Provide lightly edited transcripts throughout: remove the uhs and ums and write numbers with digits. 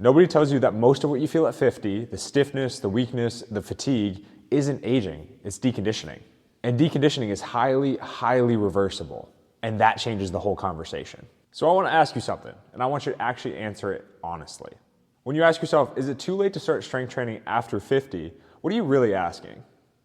Nobody tells you that most of what you feel at 50, the stiffness, the weakness, the fatigue, isn't aging, it's deconditioning. And deconditioning is highly, highly reversible. And that changes the whole conversation. So I want to ask you something, and I want you to actually answer it honestly. When you ask yourself, is it too late to start strength training after 50? What are you really asking?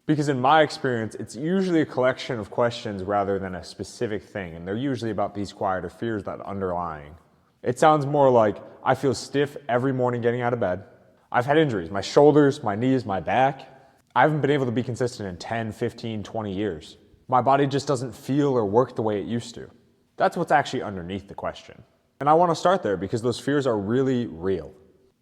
Because in my experience, it's usually a collection of questions rather than a specific thing, and they're usually about these quieter fears that are underlying. It sounds more like, I feel stiff every morning getting out of bed. I've had injuries, my shoulders, my knees, my back. I haven't been able to be consistent in 10, 15, 20 years. My body just doesn't feel or work the way it used to. That's what's actually underneath the question. And I want to start there because those fears are really real.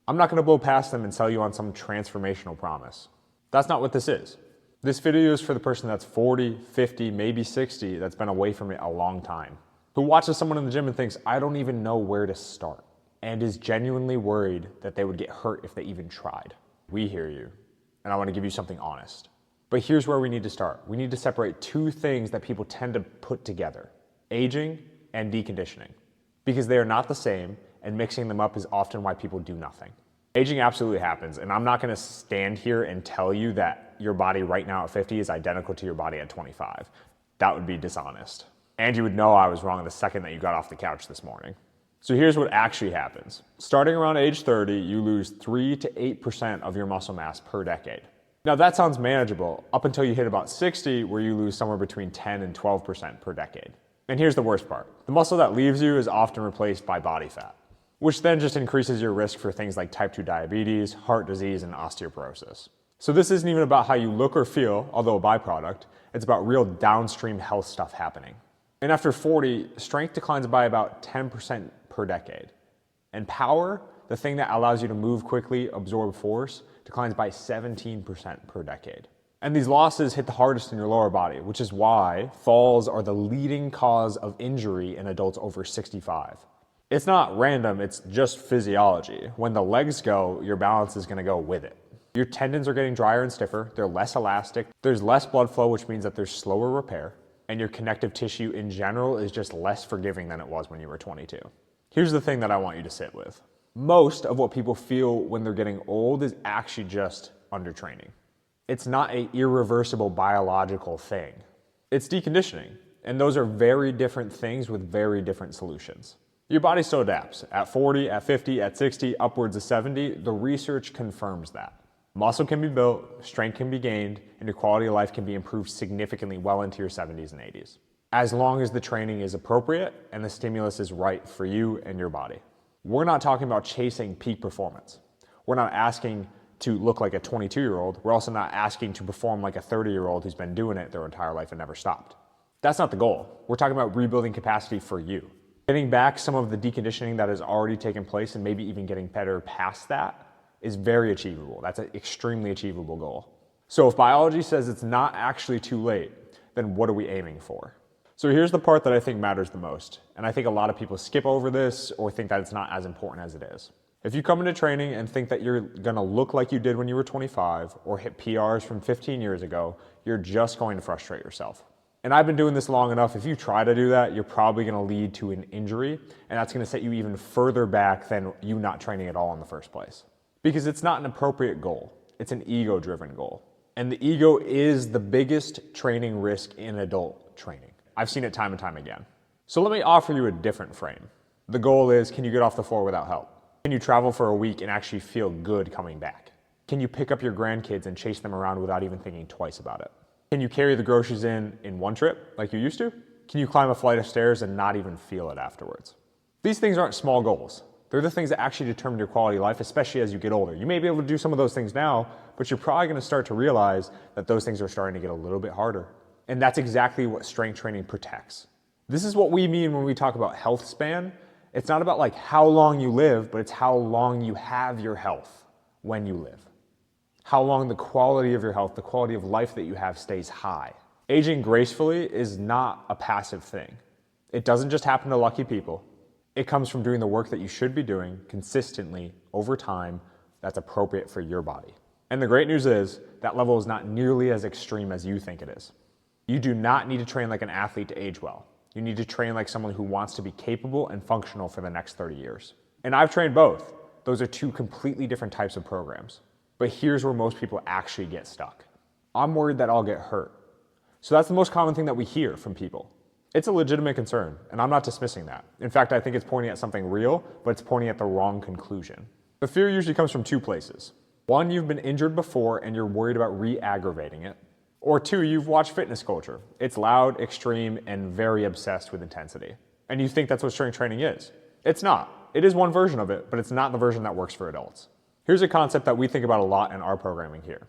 I'm not going to blow past them and sell you on some transformational promise. That's not what this is. This video is for the person that's 40, 50, maybe 60 that's been away from it a long time, who watches someone in the gym and thinks, I don't even know where to start, and is genuinely worried that they would get hurt if they even tried. We hear you, and I want to give you something honest. But here's where we need to start. We need to separate two things that people tend to put together, aging and deconditioning, because they are not the same, and mixing them up is often why people do nothing. Aging absolutely happens, and I'm not going to stand here and tell you that your body right now at 50 is identical to your body at 25. That would be dishonest. And you would know I was wrong the second that you got off the couch this morning. So here's what actually happens. Starting around age 30, you lose 3 to 8% of your muscle mass per decade. Now that sounds manageable up until you hit about 60, where you lose somewhere between 10 and 12% per decade. And here's the worst part. The muscle that leaves you is often replaced by body fat, which then just increases your risk for things like type 2 diabetes, heart disease, and osteoporosis. So this isn't even about how you look or feel, although a byproduct. It's about real downstream health stuff happening. And after 40, strength declines by about 10% per decade. And power, the thing that allows you to move quickly, absorb force, declines by 17% per decade. And these losses hit the hardest in your lower body, which is why falls are the leading cause of injury in adults over 65. It's not random, it's just physiology. When the legs go, your balance is gonna go with it. Your tendons are getting drier and stiffer, they're less elastic, there's less blood flow, which means that there's slower repair, and your connective tissue in general is just less forgiving than it was when you were 22. Here's the thing that I want you to sit with. Most of what people feel when they're getting old is actually just undertraining. It's not an irreversible biological thing. It's deconditioning, and those are very different things with very different solutions. Your body still adapts. At 40, at 50, at 60, upwards of 70, the research confirms that. Muscle can be built, strength can be gained, and your quality of life can be improved significantly well into your 70s and 80s, as long as the training is appropriate and the stimulus is right for you and your body. We're not talking about chasing peak performance. We're not asking to look like a 22-year-old. We're also not asking to perform like a 30-year-old who's been doing it their entire life and never stopped. That's not the goal. We're talking about rebuilding capacity for you. Getting back some of the deconditioning that has already taken place and maybe even getting better past that is very achievable. That's an extremely achievable goal. So if biology says it's not actually too late, then what are we aiming for? So here's the part that I think matters the most. And I think a lot of people skip over this or think that it's not as important as it is. If you come into training and think that you're gonna look like you did when you were 25 or hit PRs from 15 years ago, you're just going to frustrate yourself. And I've been doing this long enough. If you try to do that, you're probably gonna lead to an injury, and that's gonna set you even further back than you not training at all in the first place. Because it's not an appropriate goal. It's an ego-driven goal. And the ego is the biggest training risk in adult training. I've seen it time and time again. So let me offer you a different frame. The goal is, can you get off the floor without help? Can you travel for a week and actually feel good coming back? Can you pick up your grandkids and chase them around without even thinking twice about it? Can you carry the groceries in one trip like you used to? Can you climb a flight of stairs and not even feel it afterwards? These things aren't small goals. They're the things that actually determine your quality of life, especially as you get older. You may be able to do some of those things now, but you're probably gonna start to realize that those things are starting to get a little bit harder. And that's exactly what strength training protects. This is what we mean when we talk about health span. It's not about like how long you live, but it's how long you have your health when you live. How long the quality of your health, the quality of life that you have stays high. Aging gracefully is not a passive thing. It doesn't just happen to lucky people. It comes from doing the work that you should be doing consistently over time that's appropriate for your body. And the great news is that level is not nearly as extreme as you think it is. You do not need to train like an athlete to age well. You need to train like someone who wants to be capable and functional for the next 30 years. And I've trained both. Those are two completely different types of programs. But here's where most people actually get stuck. I'm worried that I'll get hurt. So that's the most common thing that we hear from people. It's a legitimate concern, and I'm not dismissing that. In fact, I think it's pointing at something real, but it's pointing at the wrong conclusion. The fear usually comes from two places. One, you've been injured before and you're worried about re-aggravating it. Or two, you've watched fitness culture. It's loud, extreme, and very obsessed with intensity. And you think that's what strength training is. It's not. It is one version of it, but it's not the version that works for adults. Here's a concept that we think about a lot in our programming here.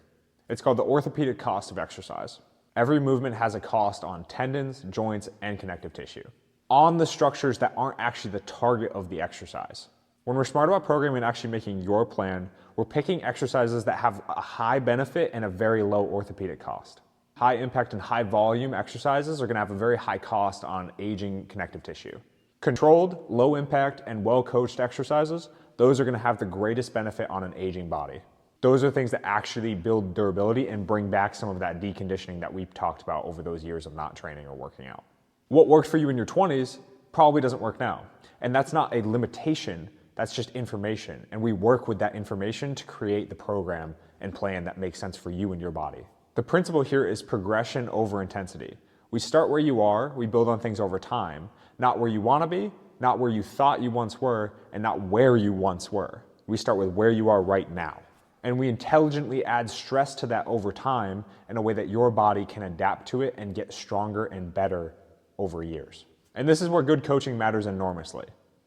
It's called the orthopedic cost of exercise. Every movement has a cost on tendons, joints, and connective tissue, on the structures that aren't actually the target of the exercise. When we're smart about programming and actually making your plan, we're picking exercises that have a high benefit and a very low orthopedic cost. High impact and high volume exercises are going to have a very high cost on aging connective tissue. Controlled, low impact, and well-coached exercises, those are going to have the greatest benefit on an aging body. Those are things that actually build durability and bring back some of that deconditioning that we've talked about over those years of not training or working out. What worked for you in your 20s probably doesn't work now. And that's not a limitation, that's just information. And we work with that information to create the program and plan that makes sense for you and your body. The principle here is progression over intensity. We start where you are, we build on things over time, not where you want to be, not where you thought you once were, and not where you once were. We start with where you are right now. And we intelligently add stress to that over time in a way that your body can adapt to it and get stronger and better over years. And this is where good coaching matters enormously.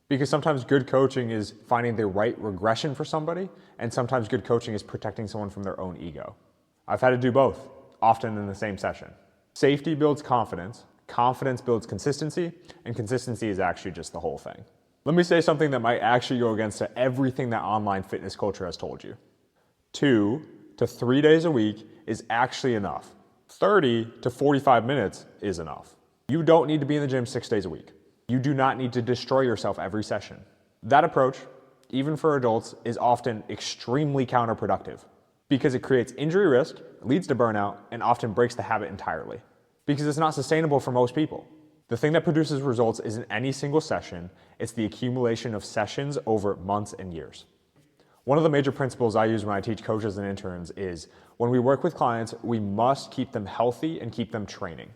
Because sometimes good coaching is finding the right regression for somebody, and sometimes good coaching is protecting someone from their own ego. I've had to do both, often in the same session. Safety builds confidence, confidence builds consistency, and consistency is actually just the whole thing. Let me say something that might actually go against everything that online fitness culture has told you. 2 to 3 days a week is actually enough. 30 to 45 minutes is enough. You don't need to be in the gym 6 days a week. You do not need to destroy yourself every session. That approach, even for adults, is often extremely counterproductive because it creates injury risk, leads to burnout, and often breaks the habit entirely because it's not sustainable for most people. The thing that produces results isn't any single session, it's the accumulation of sessions over months and years. One of the major principles I use when I teach coaches and interns is when we work with clients, we must keep them healthy and keep them training.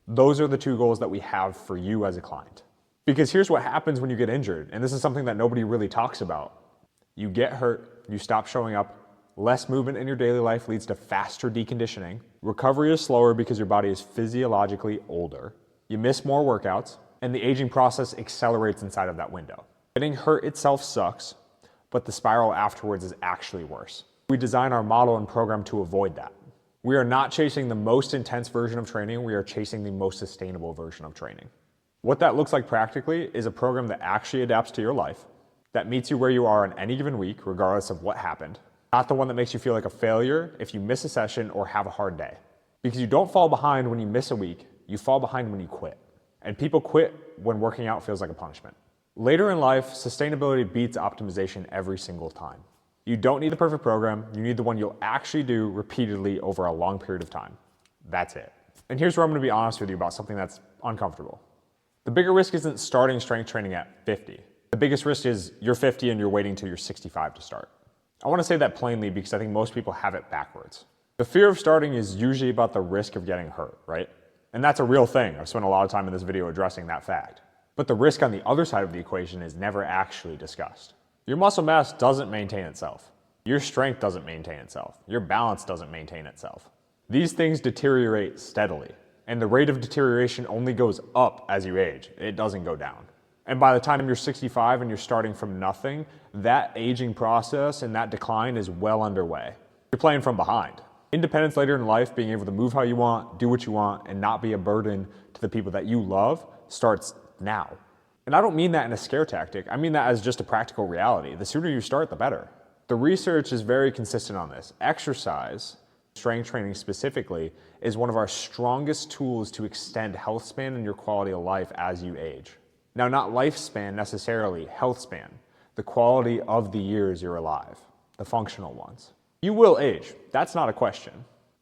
Those are the two goals that we have for you as a client. Because here's what happens when you get injured, and this is something that nobody really talks about. You get hurt, you stop showing up, less movement in your daily life leads to faster deconditioning. Recovery is slower because your body is physiologically older. You miss more workouts, and the aging process accelerates inside of that window. Getting hurt itself sucks, but the spiral afterwards is actually worse. We design our model and program to avoid that. We are not chasing the most intense version of training, we are chasing the most sustainable version of training. What that looks like practically is a program that actually adapts to your life, that meets you where you are on any given week, regardless of what happened. Not the one that makes you feel like a failure if you miss a session or have a hard day. Because you don't fall behind when you miss a week, you fall behind when you quit. And people quit when working out feels like a punishment. Later in life, sustainability beats optimization every single time. You don't need the perfect program, you need the one you'll actually do repeatedly over a long period of time. That's it. And here's where I'm gonna be honest with you about something that's uncomfortable. The bigger risk isn't starting strength training at 50. The biggest risk is you're 50 and you're waiting till you're 65 to start. I wanna say that plainly because I think most people have it backwards. The fear of starting is usually about the risk of getting hurt, right? And that's a real thing. I've spent a lot of time in this video addressing that fact. But the risk on the other side of the equation is never actually discussed. Your muscle mass doesn't maintain itself. Your strength doesn't maintain itself. Your balance doesn't maintain itself. These things deteriorate steadily, and the rate of deterioration only goes up as you age. It doesn't go down. And by the time you're 65 and you're starting from nothing, that aging process and that decline is well underway. You're playing from behind. Independence later in life, being able to move how you want, do what you want, and not be a burden to the people that you love starts now. And I don't mean that in a scare tactic. I mean that as just a practical reality. The sooner you start, the better. The research is very consistent on this. Exercise, strength training specifically, is one of our strongest tools to extend health span and your quality of life as you age. Now, not lifespan necessarily, health span, the quality of the years you're alive, the functional ones. You will age, that's not a question.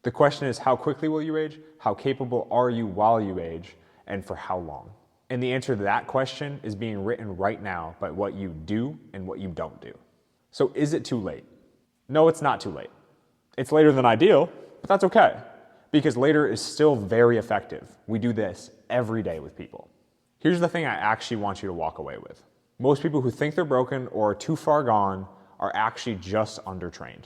The question is how quickly will you age, how capable are you while you age, and for how long? And the answer to that question is being written right now by what you do and what you don't do. So is it too late? No, it's not too late. It's later than ideal, but that's okay, because later is still very effective. We do this every day with people. Here's the thing I actually want you to walk away with. Most people who think they're broken or are too far gone are actually just undertrained.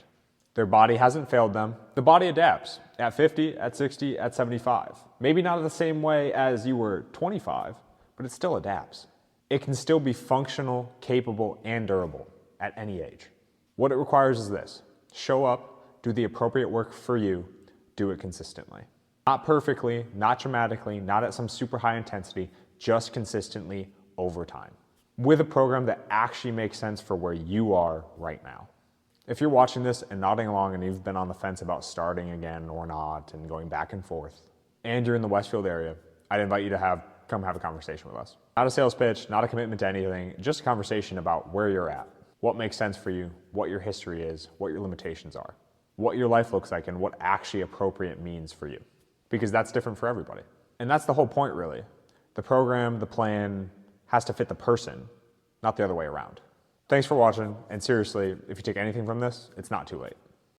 Their body hasn't failed them. The body adapts at 50, at 60, at 75. Maybe not the same way as you were 25, but it still adapts. It can still be functional, capable, and durable at any age. What it requires is this: show up, do the appropriate work for you, do it consistently. Not perfectly, not dramatically, not at some super high intensity, just consistently over time, with a program that actually makes sense for where you are right now. If you're watching this and nodding along and you've been on the fence about starting again or not and going back and forth, and you're in the Westfield area, I'd invite you to come have a conversation with us. Not a sales pitch, not a commitment to anything, just a conversation about where you're at, what makes sense for you, what your history is, what your limitations are, what your life looks like, and what actually appropriate means for you. Because that's different for everybody. And that's the whole point, really. The program, the plan has to fit the person, not the other way around. Thanks for watching, and seriously, if you take anything from this, it's not too late.